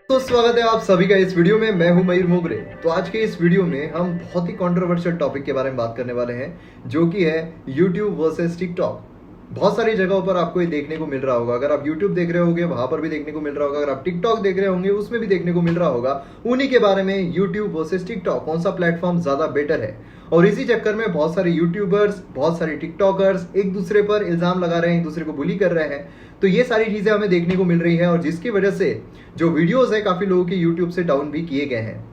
तो स्वागत है आप सभी का इस वीडियो में। मैं हूं मयूर मोगरे। तो आज के इस वीडियो में हम बहुत ही कंट्रोवर्शियल टॉपिक के बारे में बात करने वाले हैं, जो कि है YouTube वर्सेस टिकटॉक। बहुत सारी जगहों पर आपको ये देखने को मिल रहा होगा। अगर आप YouTube देख रहे होंगे वहां पर भी देखने को मिल रहा होगा, अगर आप टिकटॉक देख रहे होंगे उसमें भी देखने को मिल रहा होगा। उन्हीं के बारे में YouTube वर्सेस टिकटॉक, कौन सा प्लेटफॉर्म ज्यादा बेटर है। और इसी चक्कर में बहुत सारे यूट्यूबर्स, बहुत सारे टिकटॉकर्स एक दूसरे पर इल्जाम लगा रहे हैं, एक दूसरे को बुली कर रहे हैं। तो ये सारी चीजें हमें देखने को मिल रही है और जिसकी वजह से जो वीडियोस है काफी लोगों के यूट्यूब से डाउन भी किए गए हैं।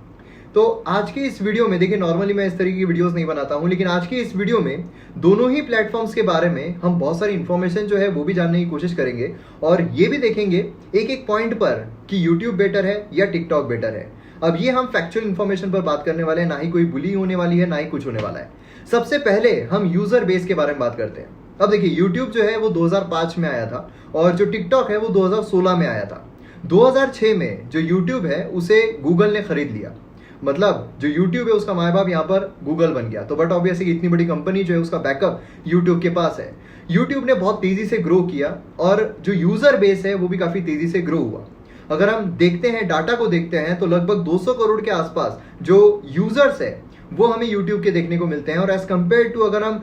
तो आज के इस वीडियो में देखिए, नॉर्मली मैं इस तरीके की वीडियोस नहीं बनाता हूं, लेकिन आज के इस वीडियो में दोनों ही प्लेटफॉर्म्स के बारे में हम बहुत सारी इंफॉर्मेशन जो है वो भी जानने की कोशिश करेंगे और ये भी देखेंगे एक एक पॉइंट पर कि यूट्यूब बेटर है या टिकटॉक बेटर है। अब ये हम फैक्चुअल इंफॉर्मेशन पर बात करने वाले हैं, ना ही कोई बुली होने वाली है, ना ही कुछ होने वाला है। सबसे पहले हम यूजर बेस के बारे में बात करते हैं। अब देखिए, यूट्यूब जो है वो 2005 में आया था और जो टिकटॉक है वो 2016 में आया था। 2006 में जो यूट्यूब है उसे गूगल ने खरीद लिया। मतलब जो यूट्यूब है उसका माँ बाप यहाँ पर गूगल बन गया। तो बट ऑब्वियसली इतनी बड़ी कंपनी जो है उसका बैकअप यूट्यूब के पास है। यूट्यूब ने बहुत तेजी से ग्रो किया और जो यूजर बेस है वो भी काफी तेजी से ग्रो हुआ। अगर हम देखते हैं, डाटा को देखते हैं, तो लगभग 200 करोड़ के आसपास जो यूजर्स है वो हमें YouTube के देखने को मिलते हैं। और एज कंपेयर टू अगर हम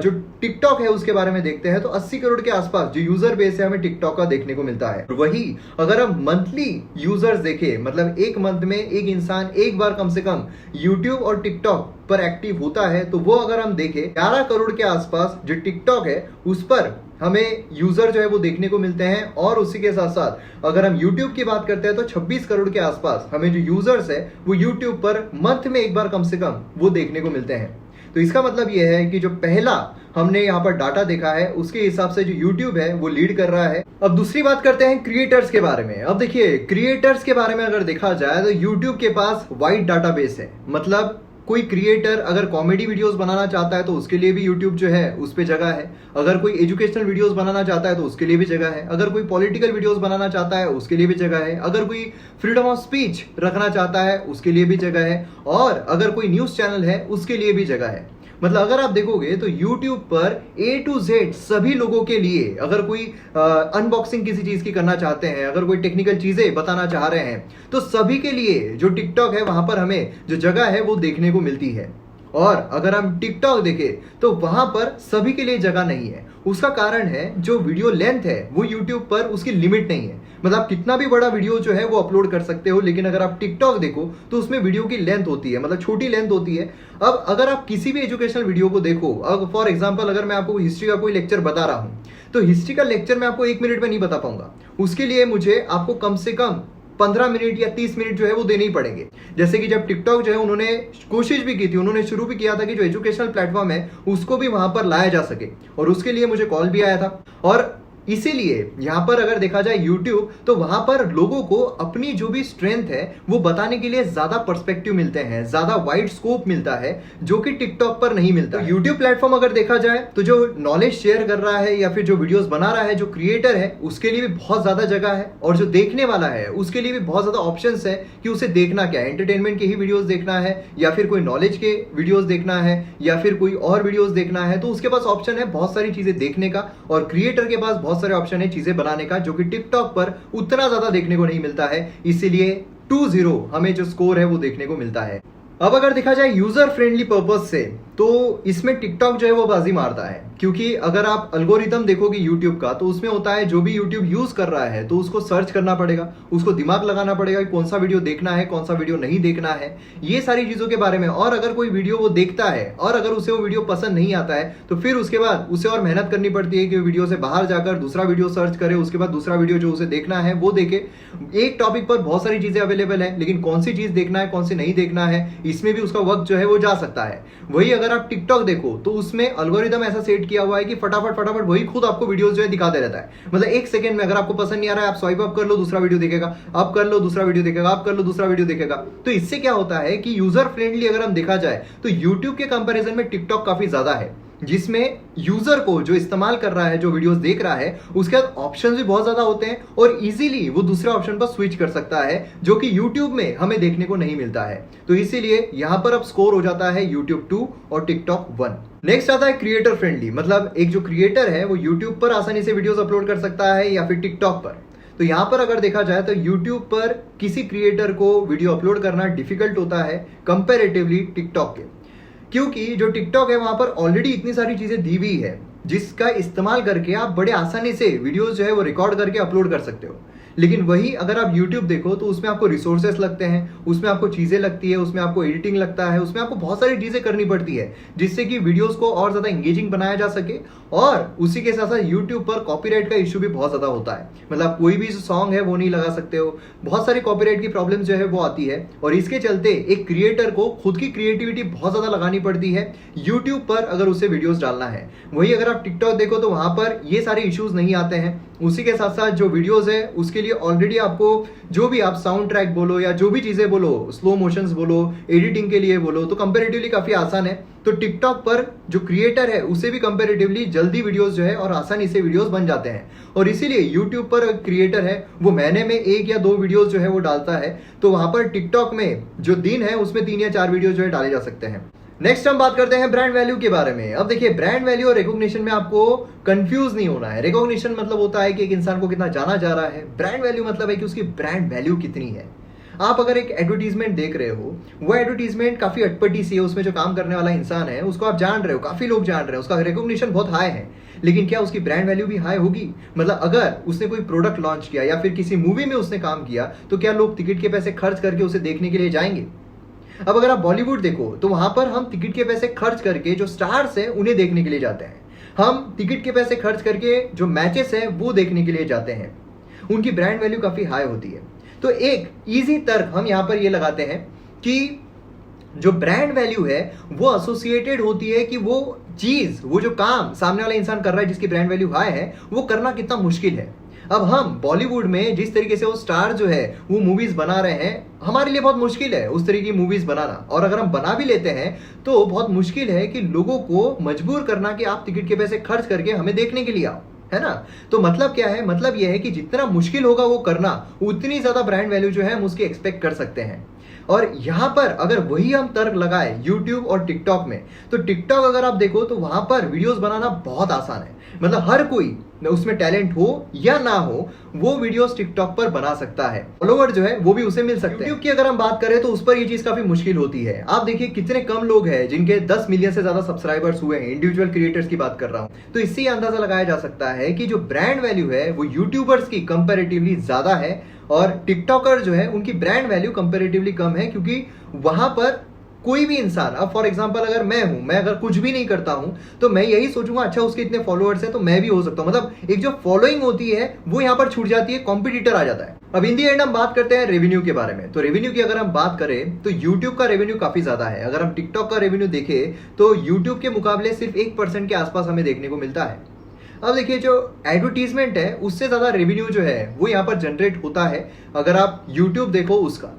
जो टिकटॉक है उसके बारे में देखते हैं तो 80 करोड़ के आसपास जो यूजर बेस है हमें टिकटॉक का देखने को मिलता है। वही अगर हम मंथली यूजर्स देखें, मतलब एक मंथ में एक इंसान एक बार कम से कम YouTube और टिकटॉक पर एक्टिव होता है, तो वो अगर हम देखें 11 करोड़ के आसपास जो टिकटॉक है उस पर हमें यूजर जो है वो देखने को मिलते हैं। और उसी के साथ साथ अगर हम YouTube की बात करते हैं तो 26 करोड़ के आसपास हमें जो यूजर्स है वो YouTube पर मंथ में एक बार कम से कम वो देखने को मिलते हैं। तो इसका मतलब ये है कि जो पहला हमने यहाँ पर डाटा देखा है उसके हिसाब से जो YouTube है वो लीड कर रहा है। अब दूसरी बात करते हैं क्रिएटर्स के बारे में। अब देखिए, क्रिएटर्स के बारे में अगर देखा जाए तो YouTube के पास वाइड डाटाबेस है। मतलब कोई क्रिएटर अगर कॉमेडी वीडियोस बनाना चाहता है तो उसके लिए भी यूट्यूब जो है उस पे जगह है। अगर कोई एजुकेशनल वीडियोस बनाना चाहता है तो उसके लिए भी जगह है। अगर कोई पॉलिटिकल वीडियोस बनाना चाहता है उसके लिए भी जगह है। अगर कोई फ्रीडम ऑफ स्पीच रखना चाहता है उसके लिए भी जगह है। और अगर कोई न्यूज चैनल है उसके लिए भी जगह है। मतलब अगर आप देखोगे तो YouTube पर A to Z सभी लोगों के लिए, अगर कोई अनबॉक्सिंग किसी चीज की करना चाहते हैं, अगर कोई टेक्निकल चीजें बताना चाह रहे हैं, तो सभी के लिए जो टिकटॉक है वहां पर हमें जो जगह है वो देखने को मिलती है। और अगर हम टिकटॉक देखें तो वहां पर सभी के लिए जगह नहीं है। उसका कारण है जो वीडियो लेंथ है वो यूट्यूब पर उसकी लिमिट नहीं है। मतलब आप कितना भी बड़ा वीडियो जो है वो अपलोड कर सकते हो, लेकिन अगर आप टिकटॉक देखो तो उसमें वीडियो की लेंथ होती है, मतलब छोटी लेंथ होती है। अब अगर आप किसी भी एजुकेशनल वीडियो को देखो, अब फॉर एग्जाम्पल अगर मैं आपको हिस्ट्री का कोई लेक्चर बता रहा हूं तो हिस्ट्री का लेक्चर मैं आपको 1 मिनट में नहीं बता पाऊंगा। उसके लिए मुझे आपको कम से कम 15 मिनट या 30 मिनट जो है वो देने ही पड़ेंगे। जैसे कि जब टिकटॉक जो है उन्होंने कोशिश भी की थी, उन्होंने शुरू भी किया था कि जो एजुकेशनल प्लेटफॉर्म है उसको भी वहां पर लाया जा सके, और उसके लिए मुझे कॉल भी आया था। और इसीलिए यहां पर अगर देखा जाए YouTube, तो वहां पर लोगों को अपनी जो भी स्ट्रेंथ है वो बताने के लिए ज्यादा पर्सपेक्टिव मिलते हैं, ज्यादा वाइड स्कोप मिलता है, जो कि टिकटॉक पर नहीं मिलता। YouTube प्लेटफॉर्म अगर देखा जाए तो जो नॉलेज शेयर कर रहा है या फिर जो वीडियोस बना रहा है, जो क्रिएटर है, उसके लिए भी बहुत ज्यादा जगह है। और जो देखने वाला है उसके लिए भी बहुत ज्यादा ऑप्शंस है कि उसे देखना क्या है, एंटरटेनमेंट के ही वीडियोस देखना है या फिर कोई नॉलेज के वीडियोस देखना है या फिर कोई और वीडियोस देखना है। तो उसके पास ऑप्शन है बहुत सारी चीजें देखने का, और क्रिएटर के पास बहुत सारे ऑप्शन है चीजें बनाने का, जो कि टिकटॉक पर उतना ज्यादा देखने को नहीं मिलता है। इसीलिए 2-0 हमें जो स्कोर है वो देखने को मिलता है। अब अगर देखा जाए यूजर फ्रेंडली पर्पस से, तो इसमें टिकटॉक जो है वो बाजी मारता है। क्योंकि अगर आप एल्गोरिथम देखोगे यूट्यूब का तो उसमें होता है जो भी यूट्यूब यूज कर रहा है तो उसको सर्च करना पड़ेगा, उसको दिमाग लगाना पड़ेगा कि कौन सा वीडियो देखना है, कौन सा वीडियो नहीं देखना है, ये सारी चीजों के बारे में। और अगर कोई वीडियो वो देखता है और अगर उसे वो वीडियो पसंद नहीं आता है तो फिर उसके बाद उसे और मेहनत करनी पड़ती है कि वो वीडियो से बाहर जाकर दूसरा वीडियो सर्च करे, उसके बाद दूसरा वीडियो जो उसे देखना है वो देखे। एक टॉपिक पर बहुत सारी चीजें अवेलेबल है, लेकिन कौन सी चीज देखना है, कौन सी नहीं देखना है, इसमें भी उसका वक्त जो है वो जा सकता है। वही अगर आप टिकटॉक देखो तो उसमें एल्गोरिथम ऐसा सेट किया हुआ है कि फटाफट वही खुद आपको वीडियोस जो है दिखाते रहता है। मतलब 1 सेकंड में अगर आपको पसंद नहीं आ रहा है, आप स्वाइप अप कर लो, दूसरा वीडियो देखेगा, आप कर लो, दूसरा वीडियो देखेगा, आप कर लो, दूसरा वीडियो देखेगा। तो इससे क्या होता है कि यूजर फ्रेंडली अगर हम देखा जाए तो यूट्यूब के कंपैरिजन में टिकटॉक काफी ज्यादा है, जिसमें यूजर को जो इस्तेमाल कर रहा है, जो वीडियोस देख रहा है, उसके बाद ऑप्शंस भी बहुत ज्यादा होते हैं और इजीली वो दूसरे ऑप्शन पर स्विच कर सकता है, जो कि यूट्यूब में हमें देखने को नहीं मिलता है। तो इसीलिए यहां पर अब स्कोर हो जाता है यूट्यूब 2 और टिकटॉक 1। नेक्स्ट आता है क्रिएटर फ्रेंडली। मतलब एक जो क्रिएटर है वो यूट्यूब पर आसानी से वीडियोस अपलोड कर सकता है या फिर टिकटॉक पर। तो यहाँ पर अगर देखा जाए तो यूट्यूब पर किसी क्रिएटर को वीडियो अपलोड करना डिफिकल्ट होता है कंपेरेटिवली टिकटॉक के, क्योंकि जो टिकटॉक है वहां पर ऑलरेडी इतनी सारी चीजें दी हुई है जिसका इस्तेमाल करके आप बड़े आसानी से वीडियोस जो है वो रिकॉर्ड करके अपलोड कर सकते हो। लेकिन वही अगर आप YouTube देखो तो उसमें आपको रिसोर्सेस लगते हैं, उसमें आपको चीजें लगती है, उसमें आपको एडिटिंग लगता है, उसमें आपको बहुत सारी चीजें करनी पड़ती है जिससे कि वीडियोस को और ज्यादा एंगेजिंग बनाया जा सके। और उसी के साथ साथ YouTube पर कॉपीराइट का इश्यू भी बहुत ज्यादा होता है, मतलब कोई भी जो सॉन्ग है वो नहीं लगा सकते हो, बहुत सारी कॉपीराइट की प्रॉब्लम जो है वो आती है। और इसके चलते एक क्रिएटर को खुद की क्रिएटिविटी बहुत ज्यादा लगानी पड़ती है यूट्यूब पर अगर उसे वीडियोस डालना है। वही अगर आप टिकटॉक देखो तो वहां पर ये सारे इश्यूज नहीं आते हैं। उसी के साथ साथ जो वीडियोस है उसके लिए ऑलरेडी आपको जो भी आप साउंड ट्रैक बोलो या जो भी चीजें बोलो, स्लो मोशंस बोलो, एडिटिंग के लिए बोलो, तो कंपैरेटिवली काफी आसान है। तो टिकटॉक पर जो क्रिएटर है उसे भी कंपैरेटिवली जल्दी वीडियोस जो है और आसानी से वीडियोस बन जाते हैं। और इसीलिए यूट्यूब पर क्रिएटर है वो महीने में 1 या 2 वीडियोस जो है वो डालता है, तो वहां पर टिकटॉक में जो दिन है उसमें 3 या 4 वीडियो जो है डाले जा सकते हैं। नेक्स्ट हम बात करते हैं ब्रांड वैल्यू के बारे में। अब देखिए, ब्रांड वैल्यू और रिकॉग्निशन में आपको कंफ्यूज नहीं होना है। रिकॉग्निशन मतलब होता है कि एक इंसान को कितना जाना जा रहा है, ब्रांड वैल्यू मतलब है कि उसकी ब्रांड वैल्यू कितनी है। आप अगर एक एडवर्टीजमेंट देख रहे हो, वो एडवर्टीजमेंट काफी अटपटी सी है, उसमें जो काम करने वाला इंसान है उसको आप जान रहे हो, काफी लोग जान रहे हैं, उसका रिकॉग्निशन बहुत हाई है, लेकिन क्या उसकी ब्रांड वैल्यू भी हाई होगी? मतलब अगर उसने कोई प्रोडक्ट लॉन्च किया या फिर किसी मूवी में उसने काम किया तो क्या लोग टिकट के पैसे खर्च करके उसे देखने के लिए जाएंगे? अब अगर आप बॉलीवुड देखो तो वहां पर हम टिकट के पैसे खर्च करके जो स्टार्स हैं उन्हें देखने के लिए जाते हैं, हम टिकट के पैसे खर्च करके जो मैचेस हैं वो देखने के लिए जाते हैं, उनकी ब्रांड वैल्यू काफी हाई होती है। तो एक इजी तर्क हम यहां पर ये लगाते हैं कि जो ब्रांड वैल्यू है वो एसोसिएटेड होती है कि वो चीज, वो जो काम सामने वाला इंसान कर रहा है जिसकी ब्रांड वैल्यू हाई है, वो करना कितना मुश्किल है। अब हम बॉलीवुड में जिस तरीके से वो स्टार जो है वो मूवीज बना रहे हैं, हमारे लिए बहुत मुश्किल है उस तरीके की मूवीज बनाना। और अगर हम बना भी लेते हैं तो बहुत मुश्किल है कि लोगों को मजबूर करना कि आप टिकट के पैसे खर्च करके हमें देखने के लिए आओ, है ना। तो मतलब क्या है? मतलब यह है कि जितना मुश्किल होगा वो करना, उतनी ज्यादा ब्रांड वैल्यू जो है हम उसकी एक्सपेक्ट कर सकते हैं। और यहां पर अगर वही हम तर्क लगाए YouTube और TikTok में, तो TikTok अगर आप देखो तो वहां पर वीडियोस बनाना बहुत आसान है, मतलब हर कोई उसमें टैलेंट हो या ना हो वो वीडियोस TikTok पर बना सकता है, फॉलोवर जो है वो भी उसे मिल सकते हैं। YouTube की अगर हम बात करें तो उस पर ये चीज काफी मुश्किल होती है। आप देखिए कितने कम लोग हैं जिनके 10 मिलियन से ज्यादा सब्सक्राइबर्स हुए हैं, इंडिविजुअल क्रिएटर्स की बात कर रहा हूं। तो इससे अंदाजा लगाया जा सकता है कि जो ब्रांड वैल्यू है वो यूट्यूबर्स की कंपेरेटिवली ज्यादा है और टिकटॉकर जो है उनकी ब्रांड वैल्यू कंपेरेटिवली कम है, क्योंकि वहां पर कोई भी इंसान, अब फॉर एग्जांपल अगर मैं अगर कुछ भी नहीं करता हूं तो मैं यही सोचूंगा अच्छा उसके इतने फॉलोअर्स हैं तो मैं भी हो सकता हूं, मतलब एक जो फॉलोइंग होती है वो यहां पर छूट जाती है, कॉम्पिटिटर आ जाता है। अब इन दी एंड हम बात करते हैं रेवेन्यू के बारे में। तो रेवेन्यू की अगर हम बात करें तो यूट्यूब का रेवेन्यू काफी ज्यादा है। अगर हम टिकटॉक का रेवेन्यू देखें तो यूट्यूब के मुकाबले सिर्फ 1% के आसपास हमें देखने को मिलता है। अब देखिए, जो एडवर्टीजमेंट है उससे ज्यादा रेवेन्यू जो है वो यहाँ पर जनरेट होता है अगर आप यूट्यूब देखो उसका।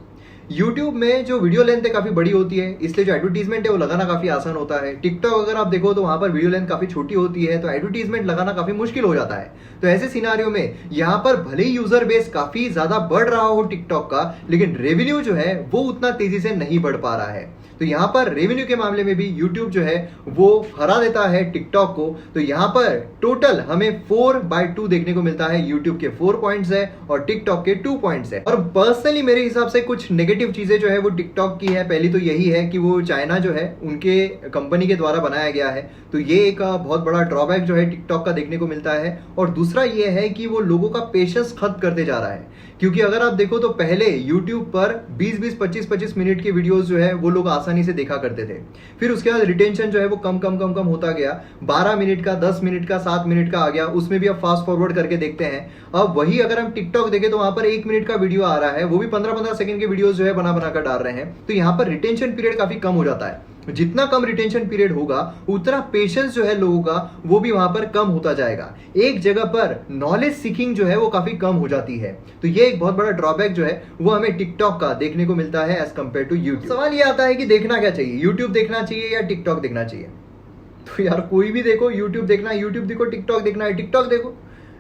यूट्यूब में जो वीडियो लेंथ है काफी बड़ी होती है, इसलिए जो एडवर्टीजमेंट है वो लगाना काफी आसान होता है। टिकटॉक अगर आप देखो तो वहां पर वीडियो लेंथ काफी छोटी होती है, तो एडवर्टीजमेंट लगाना काफी मुश्किल हो जाता है। तो ऐसे सिनारियों में यहाँ पर भले ही यूजर बेस काफी ज्यादा बढ़ रहा हो टिकटॉक का, लेकिन रेवेन्यू जो है वो उतना तेजी से नहीं बढ़ पा रहा है। तो यहाँ पर रेवेन्यू के मामले में भी यूट्यूब जो है वो हरा देता है टिकटॉक को। तो यहाँ पर टोटल हमें 4/2 देखने को मिलता है। यूट्यूब के 4 पॉइंट्स है और टिकटॉक के 2 पॉइंट्स है। और पर्सनली मेरे हिसाब से कुछ नेगेटिव चीजें जो है वो टिकटॉक की है। पहली तो यही है कि वो चाइना जो है उनके कंपनी के द्वारा बनाया गया है, तो ये एक बहुत बड़ा ड्रॉबैक जो है टिकटॉक का देखने को मिलता है। और दूसरा ये है कि वो लोगों का पेशेंस खत्म करते जा रहा है, क्योंकि अगर आप देखो तो पहले यूट्यूब पर 20-20, 25-25 मिनट के वीडियोस जो है वो लोग आसानी से देखा करते थे। फिर उसके बाद रिटेंशन जो है वो कम होता गया, 12 मिनट का, 10 मिनट का, 7 मिनट का आ गया, उसमें भी अब फास्ट फॉरवर्ड करके देखते हैं। अब वही अगर हम टिकटॉक देखें तो वहां पर 1 मिनट का वीडियो आ रहा है, वो भी 15-15 सेकंड के वीडियोस जो है बना कर डाल रहे हैं। तो यहाँ पर रिटेंशन पीरियड काफी कम हो जाता है। जितना कम रिटेंशन पीरियड होगा उतना पेशेंस जो है लोगों का वो भी वहां पर कम होता जाएगा। एक जगह पर नॉलेज सीकिंग जो है वो काफी कम हो जाती है। तो ये एक बहुत बड़ा ड्रॉबैक जो है वो हमें टिकटॉक का देखने को मिलता है एज कंपेयर टू यूट्यूब। सवाल ये आता है कि देखना क्या चाहिए, यूट्यूब देखना चाहिए या टिकटॉक देखना चाहिए? तो यार कोई भी देखो, यूट्यूब देखना है यूट्यूब देखो, टिकटॉक देखना है टिकटॉक देखो।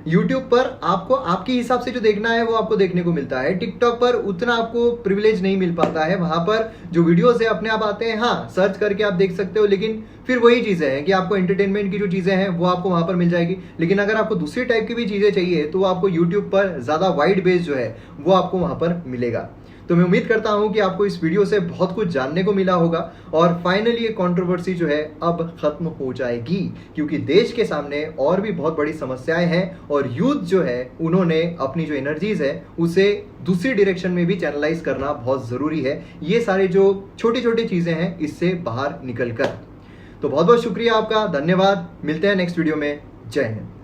यूट्यूब पर आपको आपके हिसाब से जो देखना है वो आपको देखने को मिलता है। टिकटॉक पर उतना आपको प्रिविलेज नहीं मिल पाता है। वहां पर जो वीडियोस है अपने आप आते हैं, हाँ सर्च करके आप देख सकते हो, लेकिन फिर वही चीजें हैं कि आपको एंटरटेनमेंट की जो चीजें हैं वो आपको वहां पर मिल जाएगी। लेकिन अगर आपको दूसरी टाइप की भी चीजें चाहिए तो आपको यूट्यूब पर ज्यादा वाइड बेस जो है वो आपको वहां पर मिलेगा। तो मैं उम्मीद करता हूं कि आपको इस वीडियो से बहुत कुछ जानने को मिला होगा और फाइनली ये कंट्रोवर्सी जो है अब खत्म हो जाएगी, क्योंकि देश के सामने और भी बहुत बड़ी समस्याएं हैं और यूथ जो है उन्होंने अपनी जो एनर्जीज है उसे दूसरी डायरेक्शन में भी चैनलाइज करना बहुत जरूरी है। ये सारे जो छोटी छोटी चीजें हैं इससे बाहर निकल कर। तो बहुत बहुत शुक्रिया आपका, धन्यवाद। मिलते हैं नेक्स्ट वीडियो में। जय हिंद।